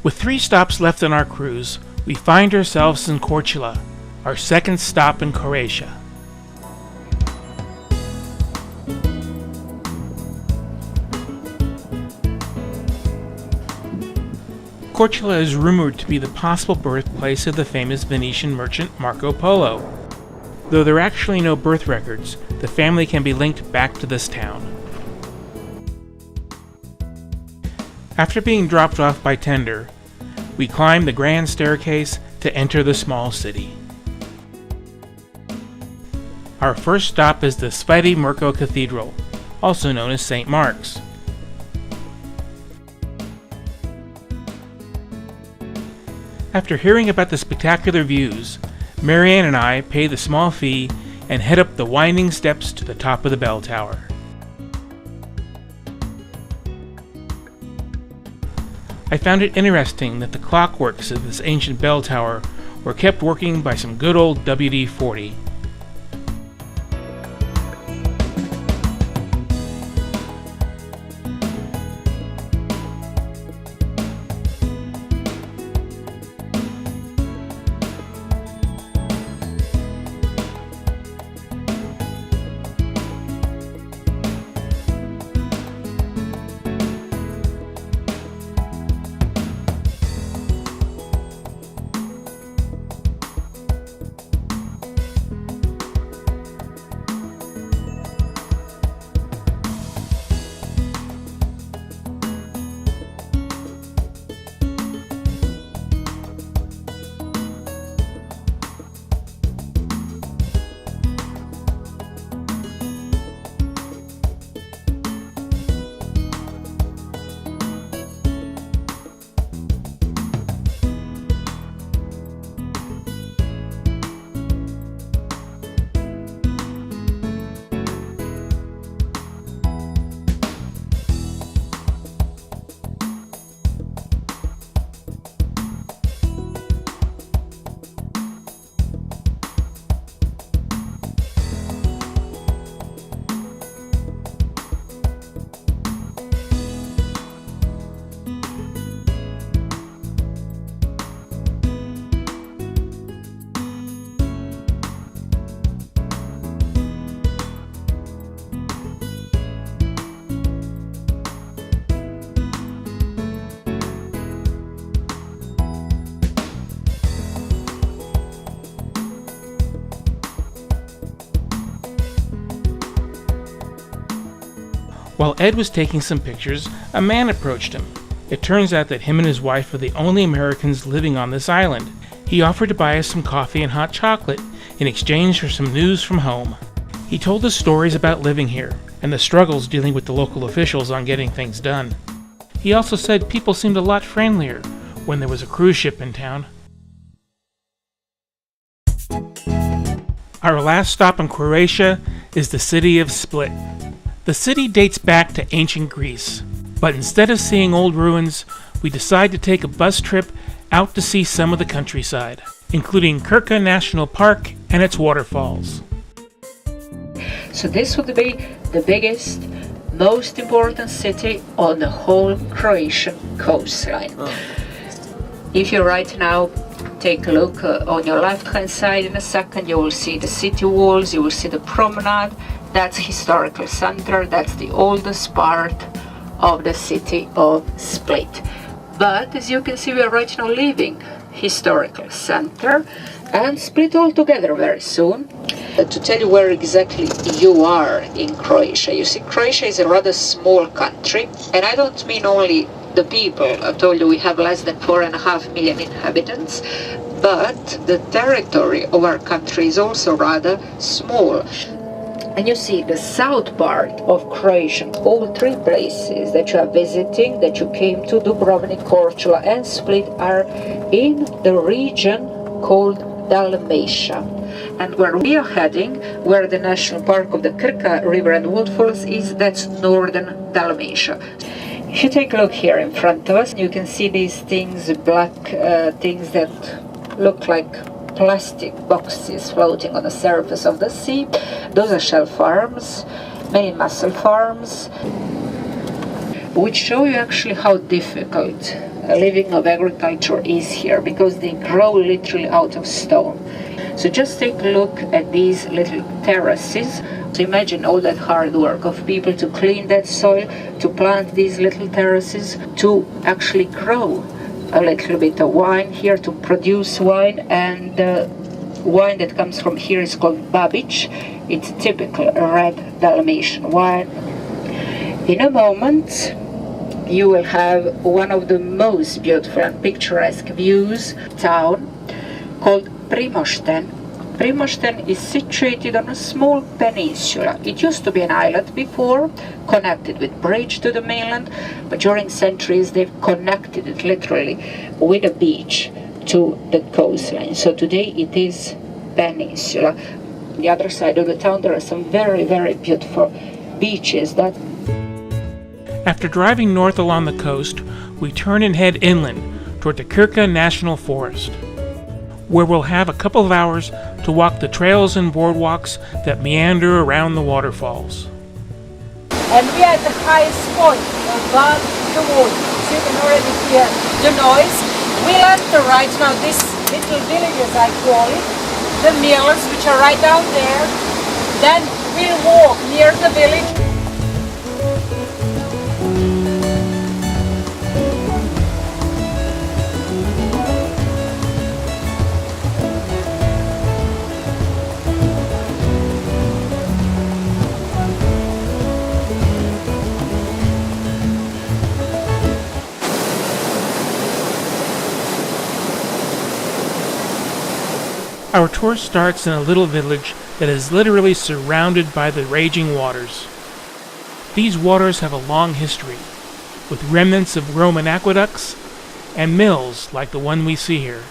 With 3 stops left on our cruise, we find ourselves in Korčula, our second stop in Croatia. Korčula is rumored to be the possible birthplace of the famous Venetian merchant Marco Polo. Though there are actually no birth records, the family can be linked back to this town. After being dropped off by tender, we climb the grand staircase to enter the small city. Our first stop is the Sveti Mirko Cathedral, also known as St. Mark's. After hearing about the spectacular views, Marianne and I pay the small fee and head up the winding steps to the top of the bell tower. I found it interesting that the clockworks of this ancient bell tower were kept working by some good old WD-40. While Ed was taking some pictures, a man approached him. It turns out that him and his wife are the only Americans living on this island. He offered to buy us some coffee and hot chocolate in exchange for some news from home. He told us stories about living here and the struggles dealing with the local officials on getting things done. He also said people seemed a lot friendlier when there was a cruise ship in town. Our last stop in Croatia is the city of Split. The city dates back to ancient Greece, but instead of seeing old ruins, we decide to take a bus trip out to see some of the countryside, including Krka National Park and its waterfalls. So this would be the biggest, most important city on the whole Croatian coastline. If you right now take a look on your left hand side in a second, you will see the city walls, you will see the promenade. That's historical center, that's the oldest part of the city of Split. But as you can see, we are right now leaving historical center and Split altogether very soon. To tell you where exactly you are in Croatia. You see, Croatia is a rather small country, and I don't mean only the people. I told you we have less than 4.5 million inhabitants, but the territory of our country is also rather small. And you see the south part of Croatia, all 3 places that you are visiting, that you came to, Dubrovnik, Korčula and Split, are in the region called Dalmatia. And where we are heading, where the national park of the Krka River and waterfalls is, that's northern Dalmatia. If you take a look here in front of us, you can see these things, black things that look like plastic boxes floating on the surface of the sea. Those are shell farms, many mussel farms, which show you actually how difficult living of agriculture is here, because they grow literally out of stone. So just take a look at these little terraces. So imagine all that hard work of people to clean that soil, to plant these little terraces, to actually grow a little bit of wine here, to produce wine. And the wine that comes from here is called Babic. It's typical red Dalmatian wine. In a moment, you will have one of the most beautiful and picturesque views town called Primosten. Primosten is situated on a small peninsula. It used to be an island before, connected with bridge to the mainland, but during centuries they've connected it literally with a beach to the coastline. So today it is peninsula. The other side of the town there are some very, very beautiful beaches that. After driving north along the coast, we turn and head inland toward the Kirka National Forest, where we'll have a couple of hours to walk the trails and boardwalks that meander around the waterfalls. And we are at the highest point above the water, so you can already hear the noise. We'll enter right now this little village, as I call it, the mills, which are right down there. Then we'll walk near the village. Our tour starts in a little village that is literally surrounded by the raging waters. These waters have a long history, with remnants of Roman aqueducts and mills like the one we see here.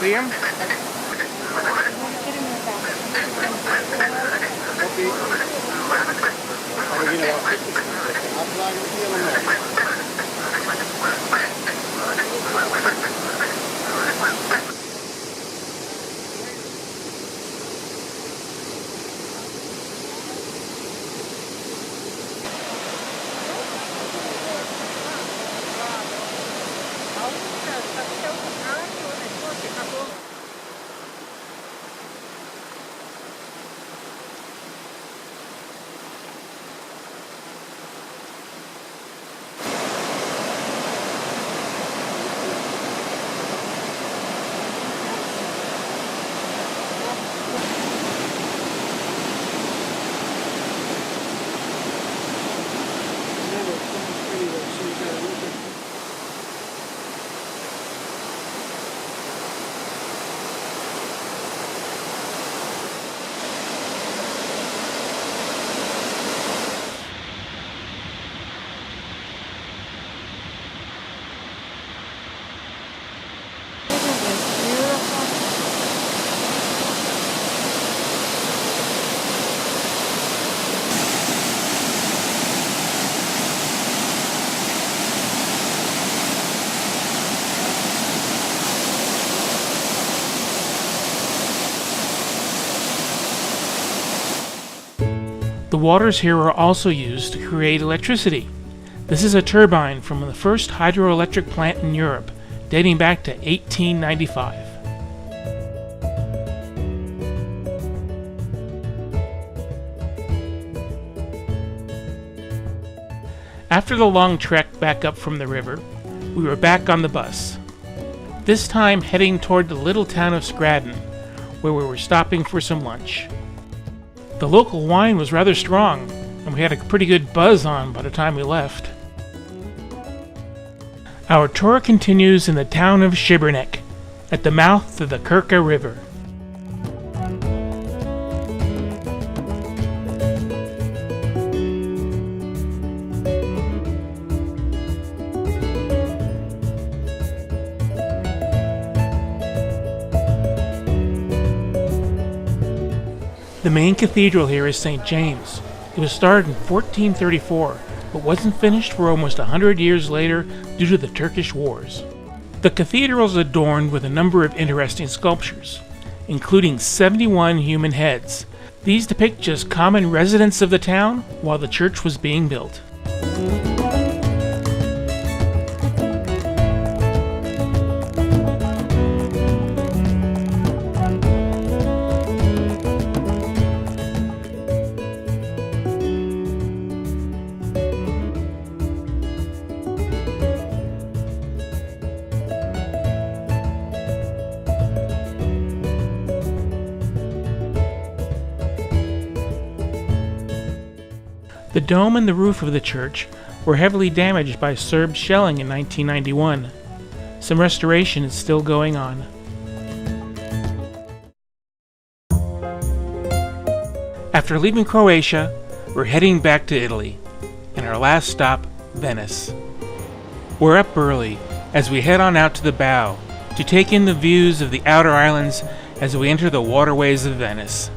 See him? The waters here are also used to create electricity. This is a turbine from the first hydroelectric plant in Europe, dating back to 1895. After the long trek back up from the river, we were back on the bus. This time heading toward the little town of Scranton, where we were stopping for some lunch. The local wine was rather strong, and we had a pretty good buzz on by the time we left. Our tour continues in the town of Shibberneck, at the mouth of the Kirka River. The main cathedral here is St. James. It was started in 1434, but wasn't finished for almost 100 years later due to the Turkish Wars. The cathedral is adorned with a number of interesting sculptures, including 71 human heads. These depict just common residents of the town while the church was being built. The dome and the roof of the church were heavily damaged by Serb shelling in 1991. Some restoration is still going on. After leaving Croatia, we're heading back to Italy, and our last stop, Venice. We're up early as we head on out to the bow to take in the views of the outer islands as we enter the waterways of Venice.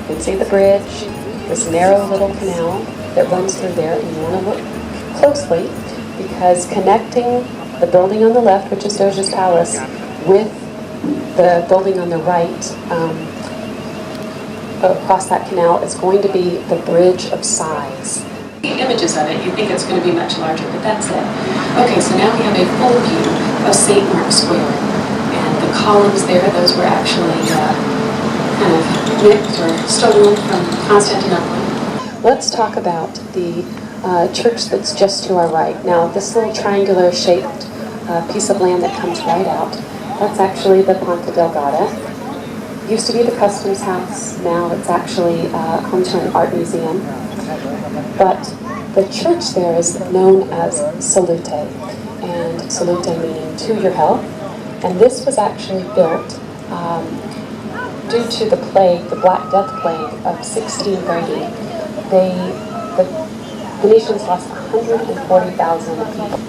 You can see the bridge, this narrow little canal that runs through there, and you want to look closely because connecting the building on the left, which is Doge's Palace, with the building on the right across that canal is going to be the Bridge of Sighs. Images of it, you think it's going to be much larger, but that's it. Okay, so now we have a full view of St. Mark's Square, and the columns there, those were actually kind of nicked or stolen from Constantinople. Let's talk about the church that's just to our right. Now, this little triangular shaped piece of land that comes right out, that's actually the Ponte Delgata. Used to be the customs house, now it's actually home to an art museum. But the church there is known as Salute, and Salute meaning to your health. And this was actually built due to the plague, the Black Death plague of 1630. The Venetians lost 140,000 people.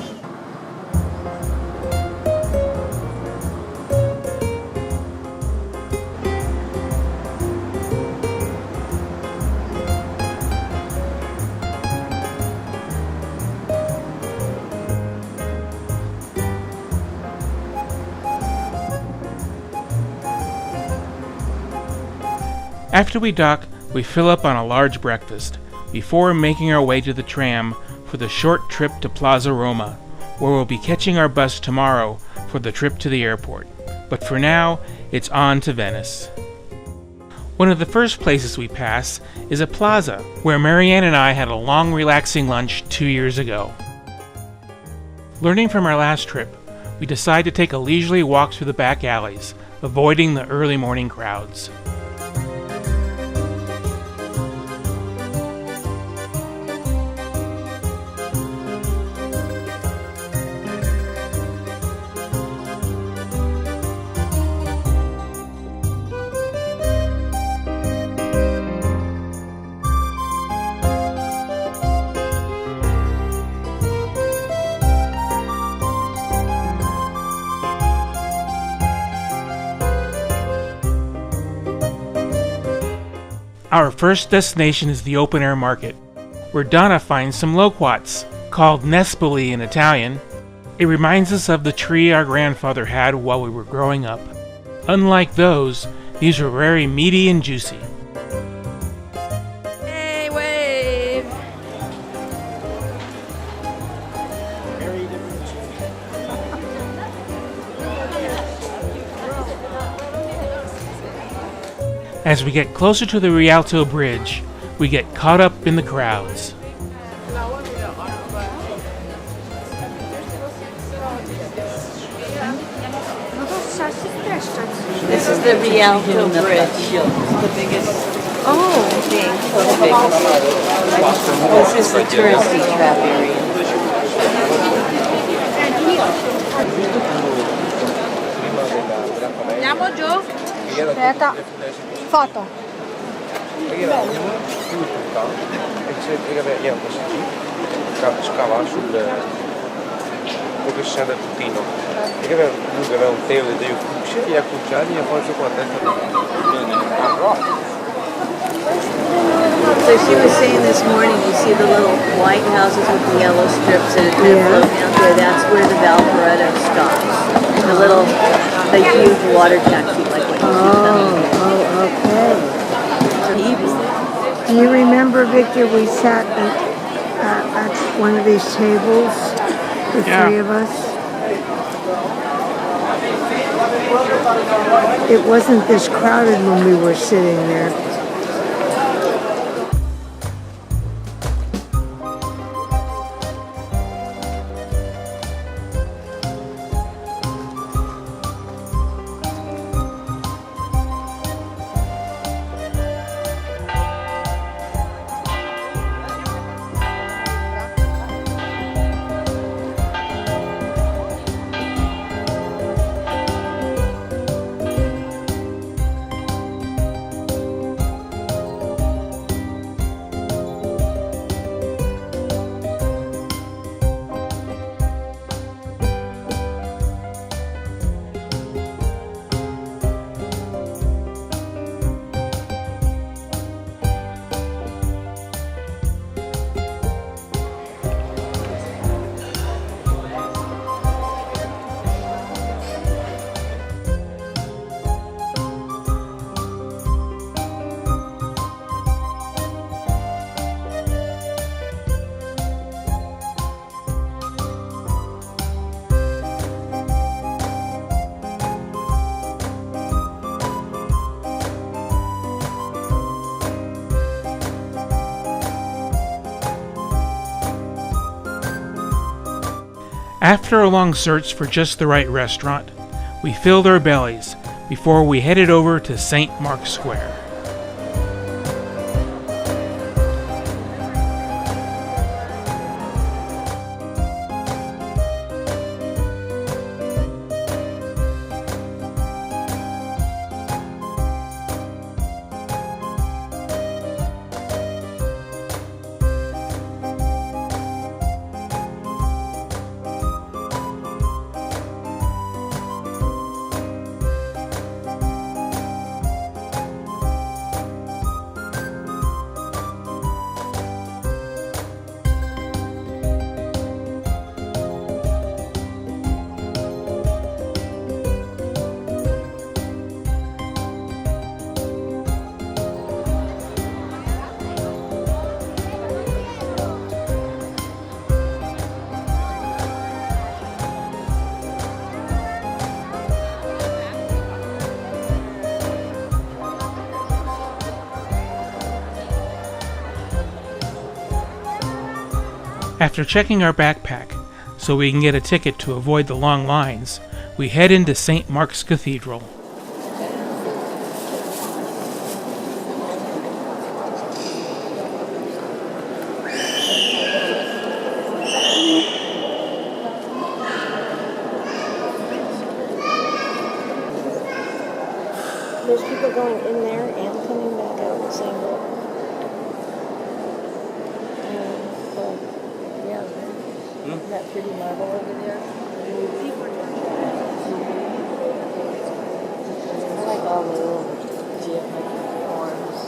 After we dock, we fill up on a large breakfast, before making our way to the tram for the short trip to Plaza Roma, where we'll be catching our bus tomorrow for the trip to the airport. But for now, it's on to Venice. One of the first places we pass is a plaza, where Marianne and I had a long relaxing lunch 2 years ago. Learning from our last trip, we decide to take a leisurely walk through the back alleys, avoiding the early morning crowds. Our first destination is the open-air market, where Donna finds some loquats, called nespoli in Italian. It reminds us of the tree our grandfather had while we were growing up. Unlike those, these were very meaty and juicy. Hey, wave! As we get closer to the Rialto Bridge, we get caught up in the crowds. This is the Rialto Bridge. The biggest thing. This is the touristy trap area. Andiamo giù. Aspetta. Foto. Scava sul progressando il puttino perché comunque aveva un teo di Dio cucce e a cucciargli e poi su qua dentro. So she was saying this morning, you see the little white houses with the yellow strips that float down there. That's where the Valparaiso stops. The huge water taxi, like what you see coming. Okay. Do you remember, Victor, we sat at one of these tables, the three of us? It wasn't this crowded when we were sitting there. After a long search for just the right restaurant, we filled our bellies before we headed over to St. Mark's Square. After checking our backpack so we can get a ticket to avoid the long lines, we head into St. Mark's Cathedral. There's people going in there and coming back out the same way. That pretty marble over there. I like all the little geometric forms.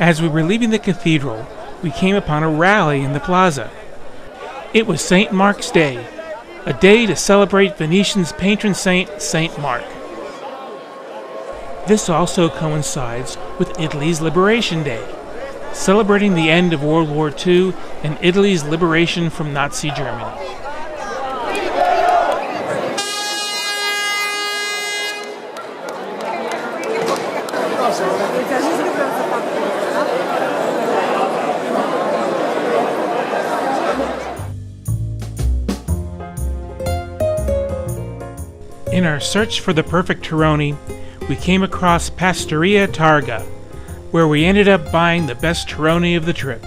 As we were leaving the cathedral, we came upon a rally in the plaza. It was St. Mark's Day, a day to celebrate Venetian's patron saint, St. Mark. This also coincides with Italy's Liberation Day, celebrating the end of World War II and Italy's liberation from Nazi Germany. In our search for the perfect Tironi, we came across Pastoria Targa, where we ended up buying the best Tironi of the trip.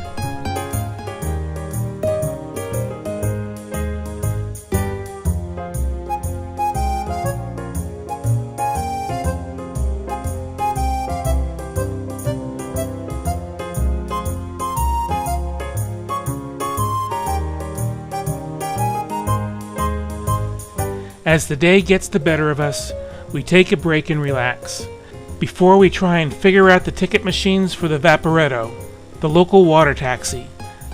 As the day gets the better of us, we take a break and relax, before we try and figure out the ticket machines for the Vaporetto, the local water taxi,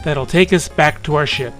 that'll take us back to our ship.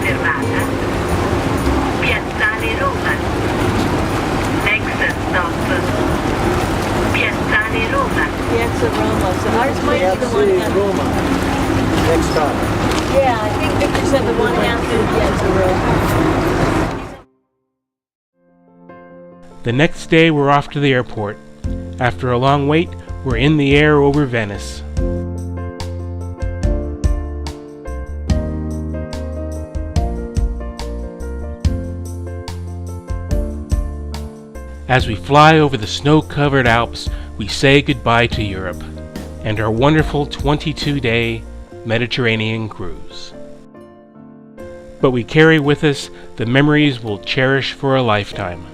fermata, Piazzale Roma. Next stop, Piazzale Roma. Piazza Roma. So ours might be the one after. Roma. Next stop. Yeah, I think Victor said the one after Piazza Roma. The next day we're off to the airport. After a long wait, we're in the air over Venice. As we fly over the snow-covered Alps, we say goodbye to Europe and our wonderful 22-day Mediterranean cruise. But we carry with us the memories we'll cherish for a lifetime.